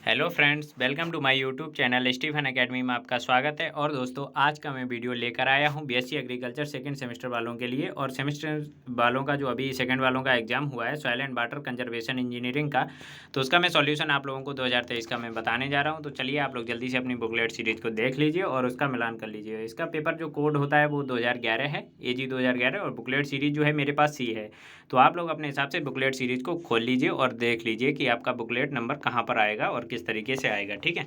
Hello friends, welcome to my YouTube channel Stephen academy में आपका स्वागत है। और दोस्तों, आज का मैं वीडियो लेकर आया हूं बीएससी एग्रीकल्चर सेकंड सेमेस्टर वालों के लिए। और सेमेस्टर वालों का जो अभी सेकंड वालों का एग्जाम हुआ है soil and water conservation engineering का, तो उसका मैं सॉल्यूशन आप लोगों को 2023 का मैं बताने जा रहा हूँ। तो चलिए आप लोग जल्दी से अपनी बुकलेट सीरीज को देख लीजिए और उसका मिलान कर लीजिए। इसका पेपर जो कोड होता है वो 2011 है, AG 2011, और बुकलेट सीरीज जो है मेरे पास सी है। तो आप लोग अपने हिसाब से बुकलेट सीरीज को खोल लीजिए और देख लीजिए कि आपका बुकलेट नंबर कहाँ पर आएगा और किस तरीके से आएगा, ठीक है।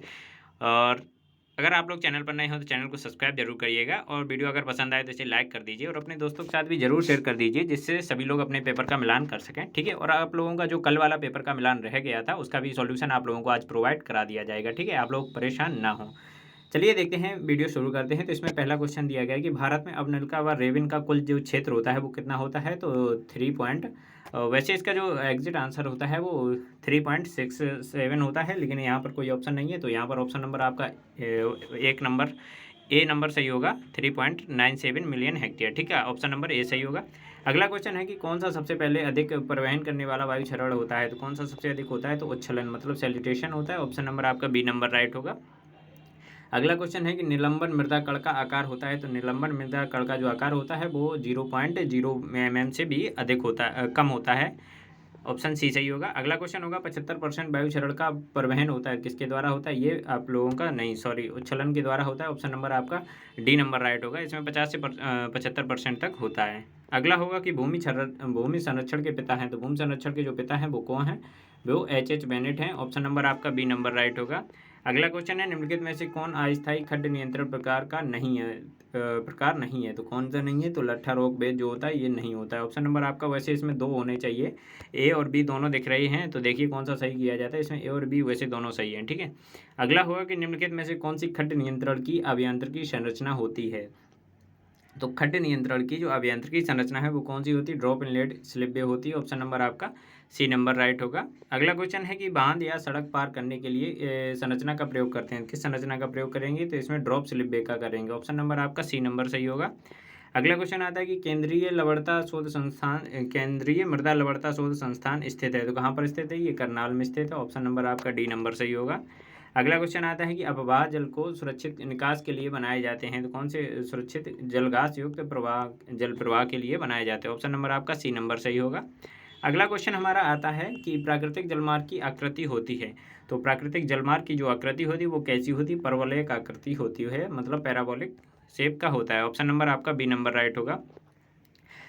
और अगर आप लोग चैनल पर नए हो तो चैनल को सब्सक्राइब जरूर करिएगा, और वीडियो अगर पसंद आए तो इसे लाइक कर दीजिए और अपने दोस्तों के साथ भी जरूर शेयर कर दीजिए, जिससे सभी लोग अपने पेपर का मिलान कर सकें, ठीक है। और आप लोगों का जो कल वाला पेपर का मिलान रह गया था उसका भी सॉल्यूशन आप लोगों को आज प्रोवाइड करा दिया जाएगा, ठीक है। आप लोग परेशान ना हो। चलिए देखते हैं, वीडियो शुरू करते हैं। तो इसमें पहला क्वेश्चन दिया गया है कि भारत में अब नलका व रेविन का कुल जो क्षेत्र होता है वो कितना होता है। तो 3 वैसे इसका जो एग्जिट आंसर होता है वो 3.67 होता है, लेकिन यहाँ पर कोई ऑप्शन नहीं है। तो यहाँ पर ऑप्शन नंबर आपका एक नंबर ए नंबर सही होगा, 3.97 मिलियन हेक्टेयर, ठीक है। ऑप्शन नंबर ए सही होगा। अगला क्वेश्चन है कि कौन सा सबसे पहले अधिक परिवहन करने वाला वायु क्षरण होता है। तो कौन सा सबसे अधिक होता है। तो उच्छलन मतलब सैल्यूटेशन होता है। ऑप्शन नंबर आपका बी नंबर राइट होगा। अगला क्वेश्चन है कि निलंबन मृदा कण का आकार होता है। तो निलंबन मृदा कण का जो आकार होता है वो 0.0 mm से भी अधिक होता है, कम होता है। ऑप्शन सी सही होगा। अगला क्वेश्चन होगा 75% वायु क्षरण का परिवहन होता है, किसके द्वारा होता है। ये आप लोगों का नहीं, सॉरी, उच्छलन के द्वारा होता है। ऑप्शन नंबर आपका डी नंबर राइट होगा। इसमें 50 से 75% तक होता है। अगला होगा कि भूमि संरक्षण के पिता हैं। तो भूमि संरक्षण के जो पिता हैं वो कौन है। वो H बेनेट हैं। ऑप्शन नंबर आपका बी नंबर राइट होगा। अगला क्वेश्चन है निम्नलिखित में से कौन अस्थायी खड्ड नियंत्रण प्रकार का नहीं है, प्रकार नहीं है। तो कौन सा नहीं है। तो लट्ठा रोक बेस जो होता है ये नहीं होता है। ऑप्शन नंबर आपका, वैसे इसमें दो होने चाहिए, ए और बी दोनों दिख रही हैं। तो देखिए कौन सा सही किया जाता है। इसमें ए और बी वैसे दोनों सही हैं, ठीक है। अगला होगा कि निम्नलिखित में से कौन सी खड्ड नियंत्रण की अभियांत्रिकी संरचना होती है। तो खड्ड नियंत्रण की जो अभियांत्रिकी संरचना है वो कौन सी होती है। ड्रॉप इनलेट स्लिप वे होती है। ऑप्शन नंबर आपका सी नंबर राइट होगा। अगला क्वेश्चन है कि बांध या सड़क पार करने के लिए संरचना का प्रयोग करते हैं, किस संरचना का प्रयोग करेंगे। तो इसमें ड्रॉप स्लिप वे का करेंगे। ऑप्शन नंबर आपका सी नंबर सही होगा। अगला क्वेश्चन आता है कि केंद्रीय लवणता शोध संस्थान, केंद्रीय मृदा लवणता शोध संस्थान स्थित है। तो कहाँ पर स्थित है। ये करनाल में स्थित है। ऑप्शन नंबर आपका डी नंबर सही होगा। अगला क्वेश्चन आता है कि अपवाह जल को सुरक्षित निकास के लिए बनाए जाते हैं। तो कौन से सुरक्षित जलघास युक्त प्रवाह जल प्रवाह के लिए बनाए जाते हैं। ऑप्शन नंबर आपका सी नंबर सही होगा। अगला क्वेश्चन हमारा आता है कि प्राकृतिक जलमार्ग की आकृति होती है। तो प्राकृतिक जलमार्ग की जो आकृति होती है वो कैसी होती है। परवलयिक आकृति होती है, मतलब पैराबोलिक शेप का होता है। ऑप्शन नंबर आपका बी नंबर राइट होगा।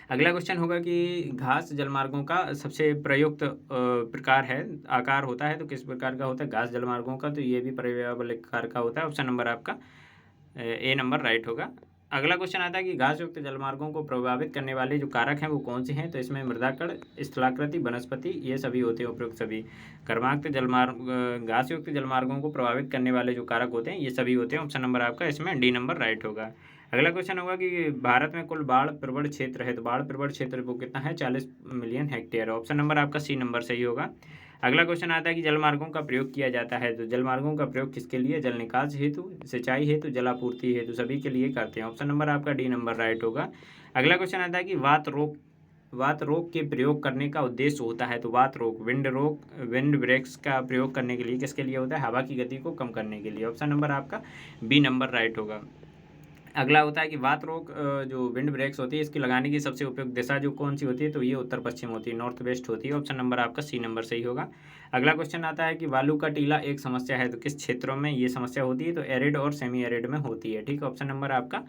अगला क्वेश्चन होगा कि घास जलमार्गों का सबसे प्रयुक्त प्रकार है, आकार होता है। तो किस प्रकार का होता है घास जलमार्गों का। तो ये भी परवलयिक आकार का होता है। ऑप्शन नंबर आपका ए नंबर राइट होगा। अगला क्वेश्चन आता है कि घास युक्त जलमार्गों को प्रभावित करने वाले जो कारक हैं वो कौन से हैं। तो इसमें मृदाकण, स्थलाकृति, वनस्पति, ये सभी होते हैं, उपयुक्त सभी। कर्माक्त जलमार्ग, घास युक्त जलमार्गों को प्रभावित करने वाले जो कारक होते हैं ये सभी होते हैं। ऑप्शन नंबर आपका इसमें डी नंबर राइट होगा। अगला क्वेश्चन होगा कि भारत में कुल बाढ़ प्रवण क्षेत्र है। तो बाढ़ प्रवण क्षेत्र वो कितना है। 40 मिलियन हेक्टेयर। ऑप्शन नंबर आपका सी नंबर सही होगा। अगला क्वेश्चन आता है कि जलमार्गों का प्रयोग किया जाता है। तो जलमार्गों का प्रयोग किसके लिए। जल निकास हेतु, सिंचाई हेतु, जलापूर्ति हेतु, सभी के लिए करते हैं। ऑप्शन नंबर आपका डी नंबर राइट होगा। अगला क्वेश्चन आता है कि वात रोक के प्रयोग करने का उद्देश्य होता है। तो वात रोक, विंड ब्रेक्स का प्रयोग करने के लिए किसके लिए होता है। हवा की गति को कम करने के लिए। ऑप्शन नंबर आपका बी नंबर राइट होगा। अगला होता है कि वात रोक, जो विंड ब्रेक्स होती है इसकी लगाने की सबसे उपयुक्त दिशा जो कौन सी होती है। तो ये उत्तर पश्चिम होती है, नॉर्थ वेस्ट होती है। ऑप्शन नंबर आपका सी नंबर सही होगा। अगला क्वेश्चन आता है कि बालू का टीला एक समस्या है। तो किस क्षेत्रों में ये समस्या होती है। तो एरिड और सेमी एरिड में होती है, ठीक है। ऑप्शन नंबर आपका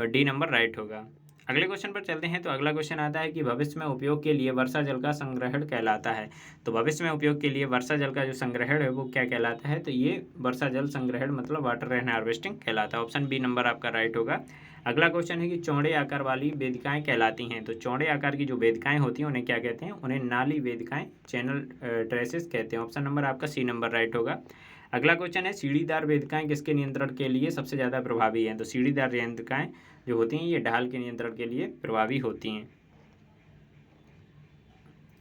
डी नंबर राइट होगा। अगले क्वेश्चन पर चलते हैं। तो अगला क्वेश्चन आता है कि भविष्य में उपयोग के लिए वर्षा जल का संग्रहण कहलाता है। तो भविष्य में उपयोग के लिए वर्षा जल का जो संग्रहण है वो क्या कहलाता है। तो ये वर्षा जल संग्रहण मतलब वाटर रेन हार्वेस्टिंग कहलाता है। ऑप्शन बी नंबर आपका राइट होगा। अगला क्वेश्चन है कि चौड़े आकार वाली वेदिकाएं कहलाती हैं। तो चौड़े आकार की जो वेदिकाएं होती हैं उन्हें क्या कहते हैं। उन्हें नाली वेदिकाएं, चैनल ट्रेसेस कहते हैं। ऑप्शन नंबर आपका सी नंबर राइट होगा। अगला क्वेश्चन है सीढ़ीदार वेदिकाएं किसके नियंत्रण के लिए सबसे ज़्यादा प्रभावी हैं। तो सीढ़ीदार वेदिकाएं जो होती हैं ये ढाल के नियंत्रण के लिए प्रभावी होती हैं।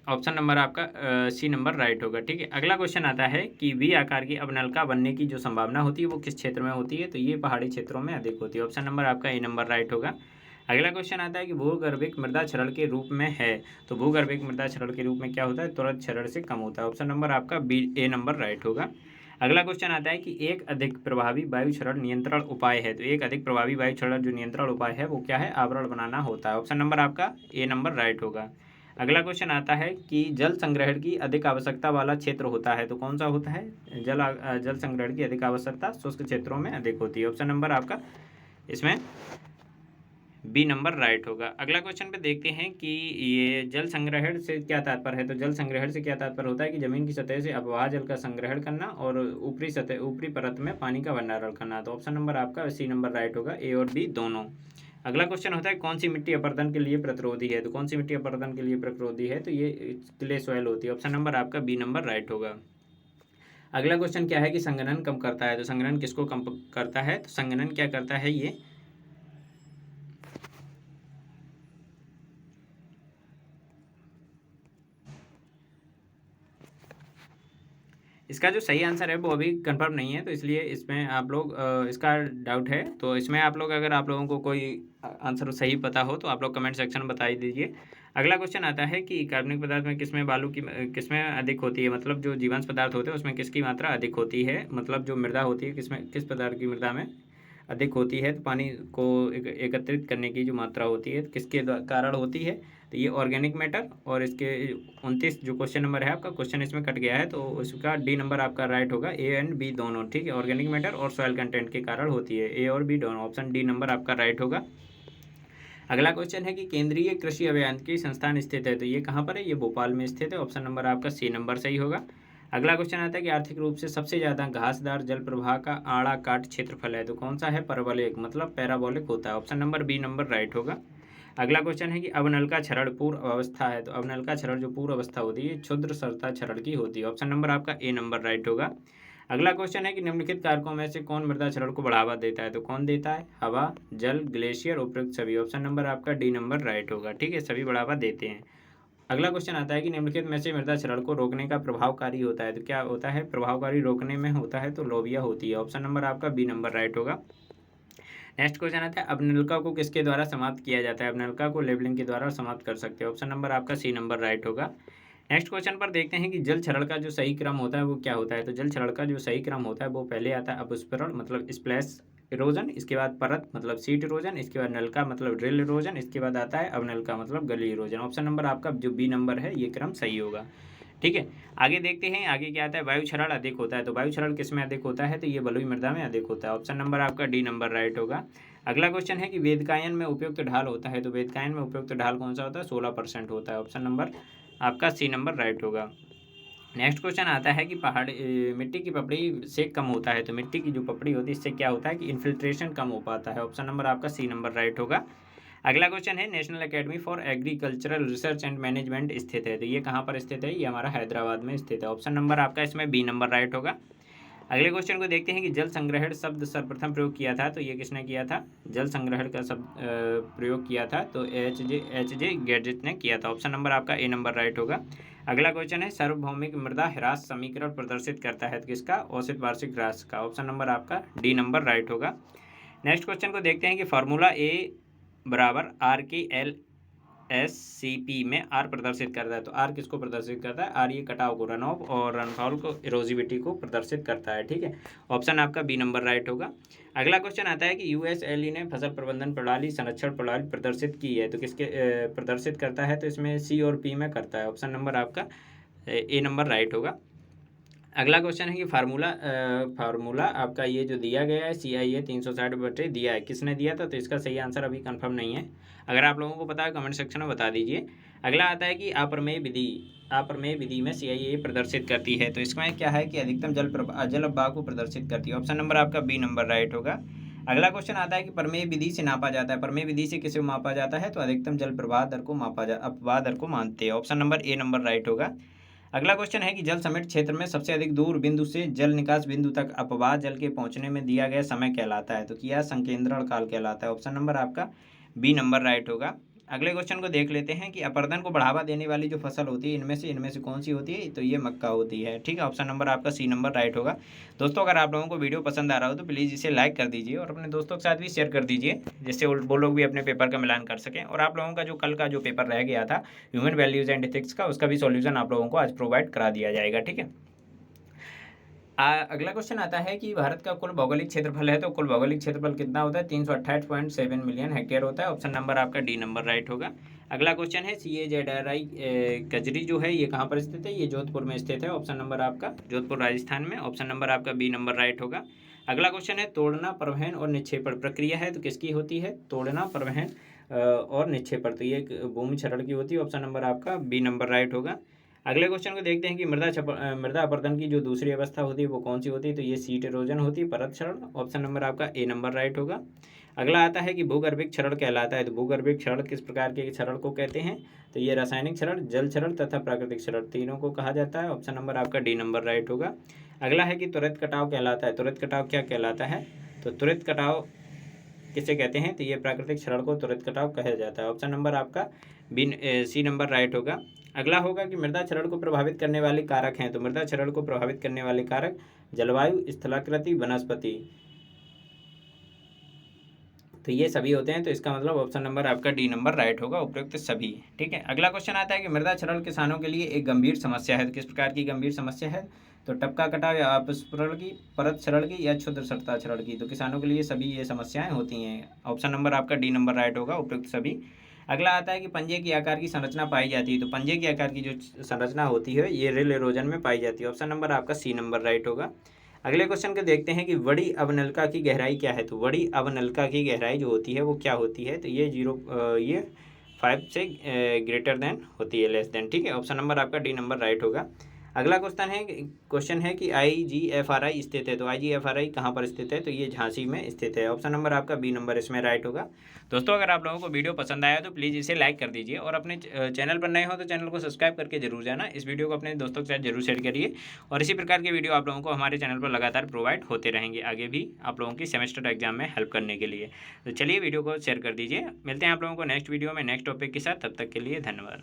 ऑप्शन नंबर आपका सी नंबर राइट होगा, ठीक है। अगला क्वेश्चन आता है कि वी आकार की अवनलका बनने की जो संभावना होती है वो किस क्षेत्र में होती है। तो ये पहाड़ी क्षेत्रों में अधिक होती है। ऑप्शन नंबर आपका ए नंबर राइट होगा। अगला क्वेश्चन आता है कि भूगर्भिक मृदा क्षरण के रूप में है। तो भूगर्भिक मृदा क्षरण के रूप में क्या होता है। त्वरित क्षरण से कम होता है। ऑप्शन नंबर आपका बी ए नंबर राइट होगा। अगला क्वेश्चन आता है कि एक अधिक प्रभावी वायु क्षरण नियंत्रण उपाय है, तो एक अधिक प्रभावी वायु क्षरण जो नियंत्रण उपाय है वो क्या है, आवरण बनाना होता है। ऑप्शन नंबर आपका ए नंबर राइट होगा। अगला क्वेश्चन आता है कि जल संग्रहण की अधिक आवश्यकता वाला क्षेत्र होता है, तो कौन सा होता है, जल संग्रहण की अधिक आवश्यकता शुष्क क्षेत्रों में अधिक होती है। ऑप्शन नंबर आपका इसमें बी नंबर राइट होगा। अगला क्वेश्चन पे देखते हैं कि ये जल संग्रहण से क्या तात्पर्य है, तो जल संग्रहण से क्या तात्पर्य होता है कि जमीन की सतह से अववाह जल का संग्रहण करना और ऊपरी परत में पानी का भंडारण करना। तो ऑप्शन नंबर आपका सी नंबर राइट होगा, ए और बी दोनों। अगला क्वेश्चन होता है कौन सी मिट्टी अपरदन के लिए प्रतिरोधी है, तो कौन सी मिट्टी अपरदन के लिए प्रतिरोधी है, तो ये क्ले सॉइल होती है। ऑप्शन नंबर आपका बी नंबर राइट होगा। अगला क्वेश्चन क्या है कि संघनन कम करता है, तो संघनन किसको कम करता है, तो संघनन क्या करता है, ये इसका जो सही आंसर है वो अभी कंफर्म नहीं है, तो इसलिए इसमें आप लोग इसका डाउट है, तो इसमें आप लोग अगर आप लोगों को कोई आंसर सही पता हो तो आप लोग कमेंट सेक्शन में बता दीजिए। अगला क्वेश्चन आता है कि कार्बनिक पदार्थ में किसमें अधिक होती है, मतलब जो जीवांश पदार्थ होते हैं उसमें किसकी मात्रा अधिक होती है, मतलब जो मृदा होती है किस पदार्थ की मृदा में अधिक होती है, तो पानी को एकत्रित करने की जो मात्रा होती है किसके कारण होती है, तो ये ऑर्गेनिक मैटर। और इसके 29 जो क्वेश्चन नंबर है आपका, क्वेश्चन इसमें कट गया है, तो उसका डी नंबर आपका राइट होगा, ए एंड बी दोनों, ठीक है, ऑर्गेनिक मैटर और सॉइल कंटेंट के कारण होती है, ए और बी दोनों। ऑप्शन डी नंबर आपका राइट होगा। अगला क्वेश्चन है कि केंद्रीय कृषि अभियांत्रिकी संस्थान स्थित है, तो ये कहाँ पर है, ये भोपाल में स्थित है। ऑप्शन नंबर आपका सी नंबर सही होगा। अगला क्वेश्चन आता है कि आर्थिक रूप से सबसे ज़्यादा घासदार जल प्रवाह का आड़ाकाट क्षेत्रफल है, तो कौन सा है, परवलयिक मतलब पैराबोलिक होता है। Option number B number right होगा। अगला क्वेश्चन है कि अवनल का क्षरण पूर्व अवस्था है, तो अवनल का क्षरण जो पूर्व अवस्था होती है क्षुद्र सरता क्षरण की होती है। ऑप्शन नंबर आपका ए नंबर राइट होगा। अगला क्वेश्चन है कि निम्नलिखित कारकों में से कौन मृदा क्षरण को बढ़ावा देता है, तो कौन देता है, हवा, जल, ग्लेशियर, उपयुक्त सभी। ऑप्शन नंबर आपका डी नंबर राइट होगा, ठीक है, सभी बढ़ावा देते हैं। अगला क्वेश्चन आता है कि निम्नलिखित में से मृदा क्षरण को रोकने का प्रभावकारी होता है, तो क्या होता है, प्रभावकारी रोकने में होता है, तो लोबिया होती है। ऑप्शन नंबर आपका बी नंबर राइट होगा। नेक्स्ट क्वेश्चन आता है अपनलिका को किसके द्वारा समाप्त किया जाता है, अपनलिका को लेबलिंग के द्वारा समाप्त कर सकते हैं। ऑप्शन नंबर आपका सी नंबर राइट होगा। नेक्स्ट क्वेश्चन पर देखते हैं कि जल क्षरण का जो सही क्रम होता है वो क्या होता है, तो जल क्षरण का जो सही क्रम होता है वो पहले आता है अपस्फुरण मतलब स्प्लैश इरोजन, इसके बाद परत मतलब सीट इरोजन, इसके बाद नलका मतलब ड्रिल इरोजन, इसके बाद आता है अवनलका मतलब गली इरोजन। ऑप्शन नंबर आपका जो बी नंबर है ये क्रम सही होगा, ठीक है। आगे देखते हैं, आगे क्या आता है, वायु क्षरण अधिक होता है, तो वायु क्षरण किस में अधिक होता है, तो ये बलुई मृदा में अधिक होता है। ऑप्शन नंबर आपका डी नंबर राइट होगा। अगला क्वेश्चन है कि वेदकायन में उपयुक्त ढाल होता है, तो वेदकायन में उपयुक्त ढाल कौन सा होता है, 16% होता है। ऑप्शन नंबर आपका सी नंबर राइट होगा। नेक्स्ट क्वेश्चन आता है कि मिट्टी की पपड़ी से कम होता है, तो मिट्टी की जो पपड़ी होती है इससे क्या होता है कि इन्फिल्ट्रेशन कम हो पाता है। ऑप्शन नंबर आपका सी नंबर राइट होगा। अगला क्वेश्चन है national academy for agricultural research and management स्थित है, तो ये कहाँ पर स्थित है, ये हमारा हैदराबाद में स्थित है। ऑप्शन नंबर आपका इसमें बी नंबर राइट होगा। अगले क्वेश्चन को देखते हैं कि जल संग्रहण शब्द सर्वप्रथम प्रयोग किया था, तो ये किसने किया था, जल संग्रहण का शब्द प्रयोग किया था, तो एच जे गेडजिट ने किया था। ऑप्शन नंबर आपका ए नंबर राइट होगा। अगला क्वेश्चन है सार्वभौमिक मृदा ह्रास समीकरण प्रदर्शित करता है, तो किसका, औसत वार्षिक ह्रास का। ऑप्शन नंबर आपका डी नंबर राइट होगा। नेक्स्ट क्वेश्चन को देखते हैं कि फार्मूला ए बराबर आर की एल एस सी पी में आर प्रदर्शित करता है, तो आर किसको प्रदर्शित करता है, आर ये कटाव को, रन ऑफ और रनफॉल को, इरोजिविटी को प्रदर्शित करता है, ठीक है। ऑप्शन आपका बी नंबर राइट होगा। अगला क्वेश्चन आता है कि यूएसएलई ने फसल प्रबंधन प्रणाली संरक्षण प्रणाली प्रदर्शित की है, तो किसके प्रदर्शित करता है, तो इसमें सी और पी में करता है। ऑप्शन नंबर आपका ए नंबर राइट होगा। अगला क्वेश्चन है कि फार्मूला आपका ये जो दिया गया है CIA 360 दिया है, किसने दिया था, तो इसका सही आंसर अभी कंफर्म नहीं है। अगर आप लोगों को पता है कमेंट सेक्शन में बता दीजिए। अगला आता है कि अपरमेय विधि में CIA प्रदर्शित करती है, तो इसमें क्या है कि अधिकतम जल अपवाह को प्रदर्शित करती है। ऑप्शन नंबर आपका बी नंबर राइट होगा। अगला क्वेश्चन आता है कि परमेय विधि से नापा जाता है, परमेय विधि से किसे मापा जाता है, तो अधिकतम जल प्रवाह दर को अपवाह दर को मानते हैं। Option number A number right होगा। अगला क्वेश्चन है कि जल समिट क्षेत्र में सबसे अधिक दूर बिंदु से जल निकास बिंदु तक अपवाह जल के पहुंचने में दिया गया समय कहलाता है, तो क्या संकेंद्रण काल कहलाता है। ऑप्शन नंबर आपका बी नंबर राइट होगा। अगले क्वेश्चन को देख लेते हैं कि अपर्दन को बढ़ावा देने वाली जो फसल होती है इनमें से कौन सी होती है, तो ये मक्का होती है, ठीक है। ऑप्शन नंबर आपका सी नंबर राइट होगा। दोस्तों अगर आप लोगों को वीडियो पसंद आ रहा हो तो प्लीज़ इसे लाइक कर दीजिए और अपने दोस्तों के साथ भी शेयर कर दीजिए, जिससे वो लोग भी अपने पेपर का मिलान कर सकें। और आप लोगों का जो कल का जो पेपर रह गया था ह्यूमन वैल्यूज़ एंड एथिक्स का, उसका भी सॉल्यूशन आप लोगों को आज प्रोवाइड करा दिया जाएगा, ठीक है। अगला क्वेश्चन आता है कि भारत का कुल भौगोलिक क्षेत्रफल है, तो कुल भौगोलिक क्षेत्रफल कितना होता है? 328.7 मिलियन हेक्टेयर होता है। ऑप्शन नंबर आपका डी नंबर राइट होगा। अगला क्वेश्चन है CAZRI कजरी जो है ये कहाँ पर स्थित है? ये जोधपुर में स्थित है। ऑप्शन नंबर आपका जोधपुर राजस्थान में। ऑप्शन नंबर आपका बी नंबर राइट होगा। अगला क्वेश्चन है तोड़ना, परिवहन और निक्षेपण प्रक्रिया है, तो किसकी होती है? तोड़ना, परिवहन और निक्षेपण, तो ये भूमि क्षरण की होती है। ऑप्शन नंबर आपका बी नंबर राइट होगा। अगले क्वेश्चन को देखते हैं कि मृदा अपरदन की जो दूसरी अवस्था होती है वो कौन सी होती है? तो ये सीट इरोजन होती है, परत क्षरण। ऑप्शन नंबर आपका ए नंबर राइट होगा। अगला आता है कि भूगर्भिक क्षरण कहलाता है, तो भूगर्भिक क्षरण किस प्रकार के क्षरण को कहते हैं? तो ये रासायनिक क्षरण, जल क्षरण तथा प्राकृतिक क्षरण तीनों को कहा जाता है। ऑप्शन नंबर आपका डी नंबर राइट होगा। अगला है कि त्वरित कटाव कहलाता है। त्वरित कटाव क्या कहलाता है? तो त्वरित कटाव किसे कहते हैं? तो ये प्राकृतिक क्षरण को त्वरित कटाव कहा जाता है। ऑप्शन नंबर आपका सी नंबर राइट होगा। अगला होगा कि मृदा क्षरण को प्रभावित करने वाले कारक हैं, तो मृदा क्षरण को प्रभावित करने वाले कारक जलवायु, स्थलाकृति, वनस्पति, तो ये सभी होते हैं। तो इसका मतलब ऑप्शन नंबर आपका डी नंबर राइट होगा, उपयुक्त सभी। ठीक है। अगला क्वेश्चन आता है कि मृदा क्षरण किसानों के लिए एक गंभीर समस्या है, तो किस प्रकार की गंभीर समस्या है? तो टपका कटाव या अपस्फुरण की, परत क्षरण की या क्षुद्र सतह क्षरण की, तो किसानों के लिए सभी ये समस्याएं होती हैं। ऑप्शन नंबर आपका डी नंबर राइट होगा, उपयुक्त सभी। अगला आता है कि पंजे की आकार की संरचना पाई जाती है, तो पंजे की आकार की जो संरचना होती है ये रिल इरोजन में पाई जाती है। ऑप्शन नंबर आपका सी नंबर राइट होगा। अगले क्वेश्चन को देखते हैं कि वड़ी अवनलिका की गहराई क्या है? तो वड़ी अवनलिका की गहराई जो होती है वो क्या होती है? तो ये 5 से ग्रेटर देन होती है, लेस देन। ठीक है। ऑप्शन नंबर आपका डी नंबर राइट होगा। अगला क्वेश्चन है कि IGFRI स्थित है, तो IGFRI कहाँ पर स्थित है? तो ये झांसी में स्थित है। ऑप्शन नंबर आपका बी नंबर इसमें राइट होगा। दोस्तों अगर आप लोगों को वीडियो पसंद आया तो प्लीज़ इसे लाइक कर दीजिए और अपने चैनल पर नए हो तो चैनल को सब्सक्राइब करके जरूर जाना। इस वीडियो को अपने दोस्तों के साथ जरूर शेयर करिए और इसी प्रकार के वीडियो आप लोगों को हमारे चैनल पर लगातार प्रोवाइड होते रहेंगे आगे भी आप लोगों की सेमेस्टर एग्जाम में हेल्प करने के लिए। तो चलिए वीडियो को शेयर कर दीजिए। मिलते हैं आप लोगों को नेक्स्ट वीडियो में नेक्स्ट टॉपिक के साथ, तब तक के लिए धन्यवाद।